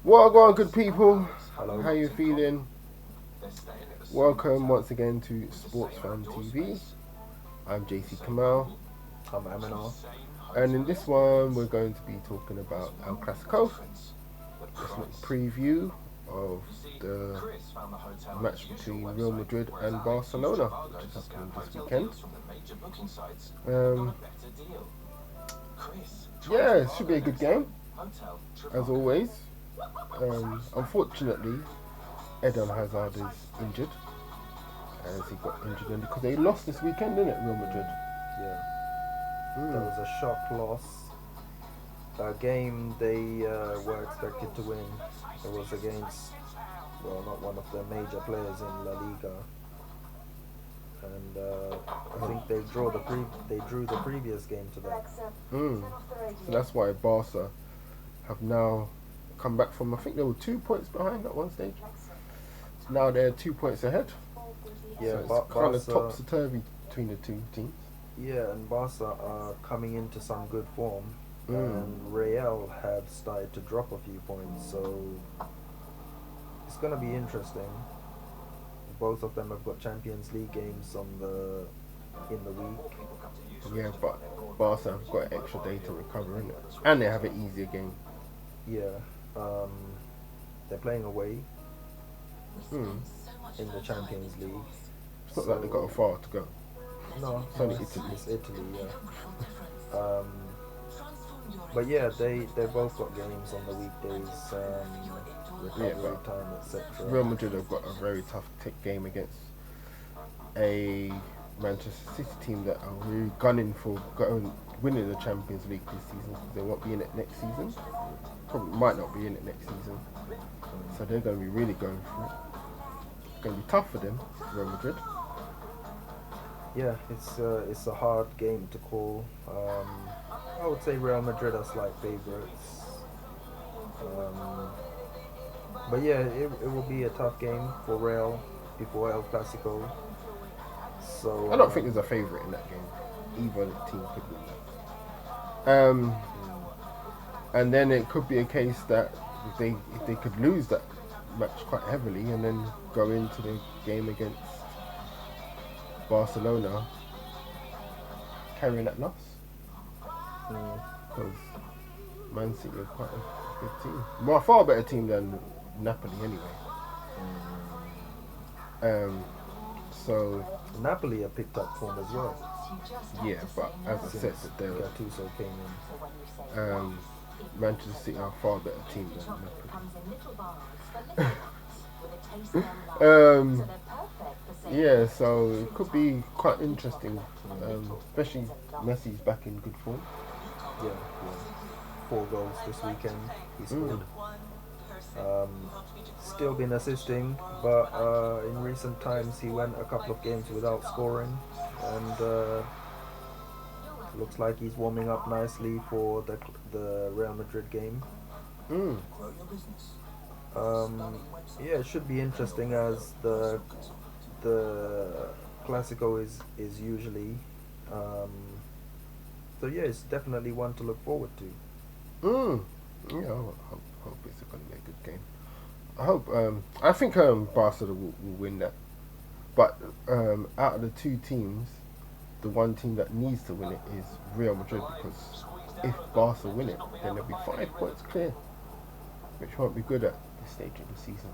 Well, go on, good people. Hello. How you feeling? Welcome once again to Sports Fan TV. I'm JC Kamau, I'm Aminur. and in this one we're going to be talking about El Clasico, a preview of the match between Real Madrid and Barcelona, which is happening this weekend. Yeah, it should be a good game, as always. Unfortunately, Eden Hazard is injured, as he got injured because they lost this weekend, didn't it, Real Madrid? Yeah, that was a shock loss. A game they were expected to win. It was against, well, not one of the major players in La Liga, and I think they drew the previous game to that. So that's why Barca have now come back from, I think they were 2 points behind at one stage. Now they're 2 points ahead. Yeah, so it's kind of topsy-turvy between the two teams. Yeah, and Barca are coming into some good form, and Real have started to drop a few points, so it's going to be interesting. Both of them have got Champions League games in the week. Yeah, but Barca have got extra day to recover, innit? And they have an easier game. Yeah, they're playing away in the Champions League. It's not like they've got far to go. No, it's only Italy. It's Italy, yeah. But yeah, they both got games on the weekdays, recovery time, etc. Real Madrid have got a very tough game against a Manchester City team that are really gunning for winning the Champions League this season. They won't be in it next season. Probably might not be in it next season. So they're going to be really going for it. It's going to be tough for them, Real Madrid. Yeah, it's a hard game to call. I would say Real Madrid are slight favourites. But yeah, it will be a tough game for Real before El Clasico. So I don't think there's a favourite in that game. Either team could win that. And then it could be a case that if they could lose that match quite heavily and then go into the game against Barcelona carrying that loss, because Man City are quite a good team, well, a far better team than Napoli anyway. So Napoli have picked up form as well. Yeah, but as I said, that they're Gattuso came in. Manchester City are a far better team than Napoli. Yeah, so it could be quite interesting, especially Messi's back in good form. Yeah. 4 goals this weekend he scored. Still been assisting, but in recent times he went a couple of games without scoring, and looks like he's warming up nicely for the Real Madrid game. Yeah, it should be interesting, as the Classico is usually. So yeah, it's definitely one to look forward to. Yeah, I hope it's going to be a good game. I think Barcelona will win that. But out of the two teams, the one team that needs to win it is Real Madrid, because if Barca win it, then they'll be 5 points clear, which won't be good at this stage of the season.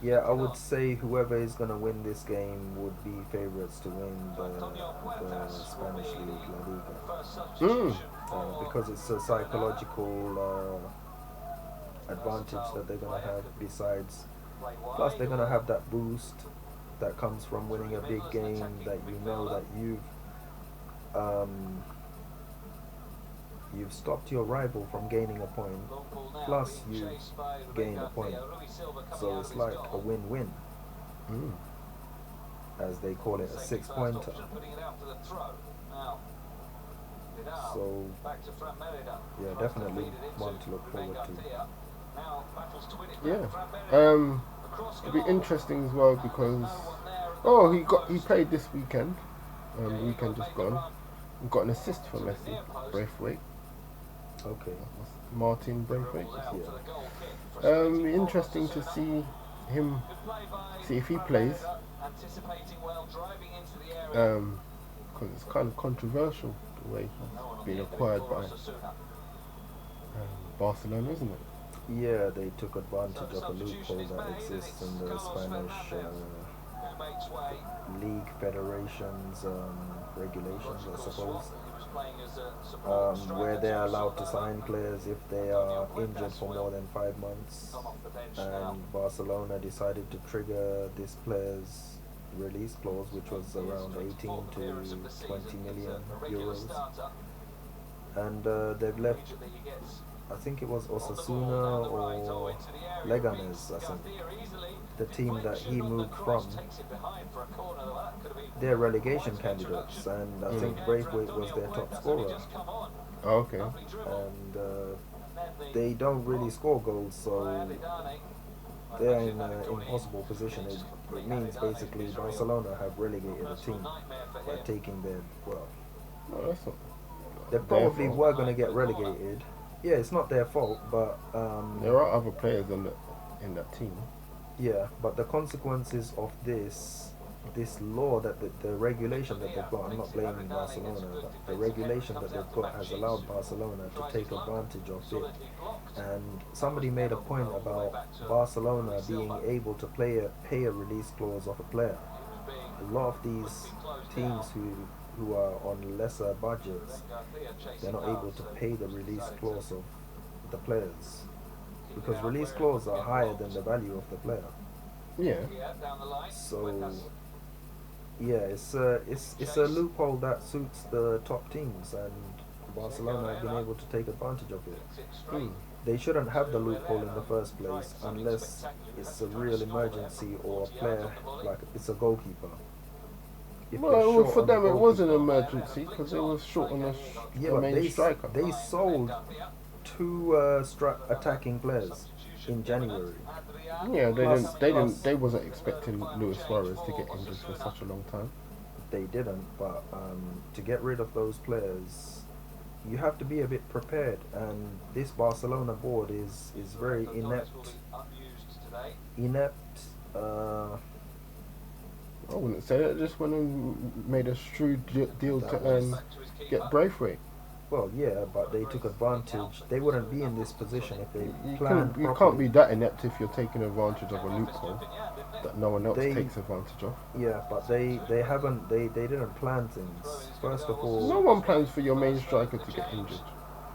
Yeah, I would say whoever is going to win this game would be favourites to win the Spanish League, La Liga. Because it's a psychological advantage that they're going to have. Plus they're going to have that boost that comes from winning a big game, that you know that you've stopped your rival from gaining a point, plus you gain a point. So it's like a win-win, as they call it, a 6-pointer. So yeah, definitely one to look forward to. Yeah, it'll be interesting as well, because he played this weekend, the weekend just gone, and got an assist for Messi, breathweight. Okay. Martin Braithwaite. Yeah. Interesting to see him, see if he plays. Because it's kind of controversial the way he's been acquired by Barcelona, isn't it? Yeah, they took advantage of a loophole that exists in the Spanish league federations regulations, I suppose, where they're allowed to sign players if they are injured for more than 5 months. And Barcelona decided to trigger this player's release clause, which was around 18 to 20 million euros. And they've left, I think it was Osasuna or Leganes, I think, the team that he moved from, they're relegation candidates, and I think Braithwaite was their top scorer. Oh, okay. And they don't really score goals, so they're in an impossible position. It means basically Barcelona have relegated a team by taking their, well, No, that's not they probably fault. were going to get relegated. Yeah, it's not their fault, but There are other players in that team. yeah, but the consequences of this law that the regulation that they've got, I'm not blaming Barcelona, but the regulation that they've got has allowed Barcelona to take advantage of it. And somebody made a point about Barcelona being able to pay a release clause of a player. A lot of these teams who are on lesser budgets, they're not able to pay the release clause of the players, because release clauses are higher than the value of the player. Yeah. So yeah, it's a loophole that suits the top teams, and Barcelona have been able to take advantage of it. Mm. They shouldn't have the loophole in the first place unless it's a real emergency or a player, like it's a goalkeeper. If they're Well, short for on a them it was an goalkeeper- emergency because they were short on Yeah, the but main striker. they sold two attacking players in January. Yeah, Plus- they wasn't expecting Luis Suarez to get injured for such a long time. They didn't, but to get rid of those players, you have to be a bit prepared. And this Barcelona board is very inept. Inept. I wouldn't say that. Just went and made a shrewd deal That to was- get Braithwaite. Well, yeah, but they took advantage. They wouldn't be in this position if they You planned can't properly. be that inept if you're taking advantage of a loophole that no one else They- takes advantage of. Yeah, but they haven't. They didn't plan things. First of all, No one plans for your main striker to get injured,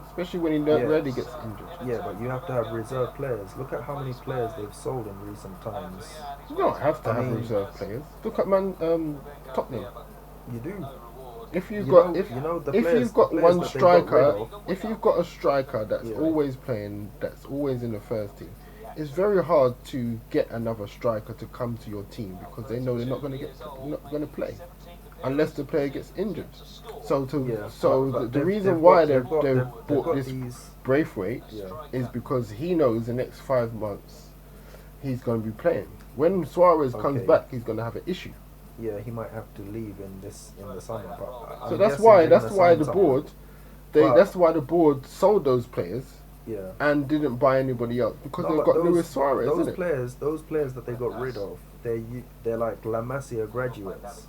especially when he Yeah. rarely gets injured. yeah, but you have to have reserve players. Look at how many players they've sold in recent times. You don't have to I have mean- reserve players. Look at Tottenham. You do. If you've You got know- if you know the if players- you've got the players one that they got rid striker, of- if you've got a striker that's Yeah. always playing, that's always in the first team, it's very hard to get another striker to come to your team because they know they're not going to play unless the player gets injured. So Yeah, the they've- reason they've why got- they've they've bought got this these. Braithwaite Yeah. is because he knows the next 5 months he's going to be playing. When Suarez comes Okay. back, he's going to have an issue. Yeah, he might have to leave in the summer. But So I'm that's guessing why they're gonna sign the someone. board But- that's why the board sold those players Yeah. and didn't buy anybody else because No, they've but got Luis Suarez, Those isn't it? players that they got rid of, they're like La Masia graduates.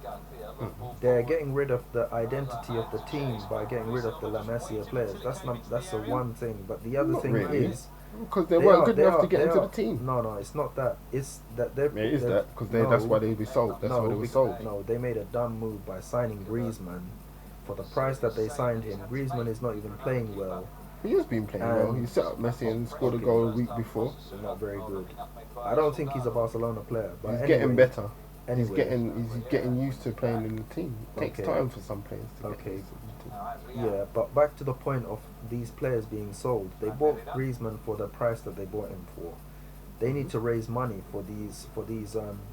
They're getting rid of the identity of the team by getting rid of the La Masia players. That's the one thing. But the other Not thing really. is Because they weren't good enough to get they into are- the team. No, it's not that. It's that they're. Yeah, it is they're- that because no, that's why they be sold. That's why they were sold. No, they made a dumb move by signing Griezmann for the price that they signed him. Griezmann is not even playing well. He has been playing well. He set up Messi and scored a Okay. goal a week before. Not very good. I don't think he's a Barcelona player. But He's anyway, getting better. Anyway, He's getting used to playing in the team. It takes Okay. time for some players to get Okay. used to the team. Yeah, but back to the point of these players being sold. They bought Griezmann for the price that they bought him for. They need to raise money for these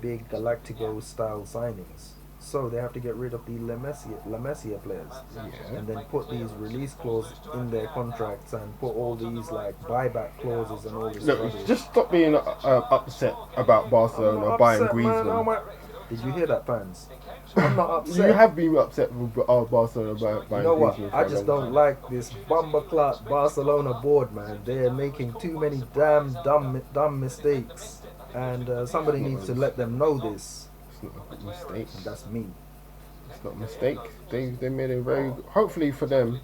big Galactico style signings. So they have to get rid of the La Masia players, Yeah. and then put these release clauses in their contracts and put all these like buyback clauses and all this Look, rubbish. just stop being upset about I'm Barcelona not buying upset, man. Griezmann. Did you hear that, fans? I'm not upset. You have been upset with our Barcelona by You know what? Griezmann for I a just long don't time. like this bumper Barcelona board, man. They're making too many dumb mistakes, and somebody needs to let them know this. It's not a mistake. And that's me. It's not a mistake. They made a very hopefully for them.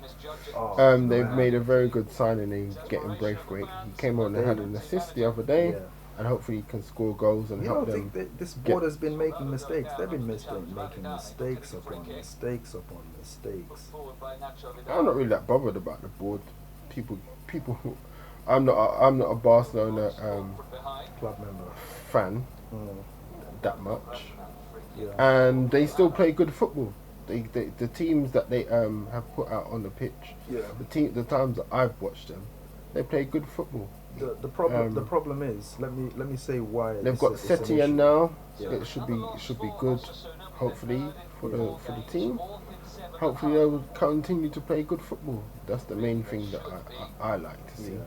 Oh They've man. made a very good signing in getting Braithwaite. He came on and had an assist the other day, Yeah. and hopefully he can score goals and You help don't them. think that this get- board has been making mistakes? They've been making mistakes upon mistakes upon mistakes. I'm not really that bothered about the board. People. I'm not a Barcelona Club member. fan Mm, that much, yeah. and they still play good football. The teams that they have put out on the pitch, Yeah. the times that I've watched them, they play good football. The problem is, let me say why They've got it's an Setien issue. now. Yeah. It should be good, hopefully for the team. Hopefully they will continue to play good football. That's the main thing that I like to see. Yeah.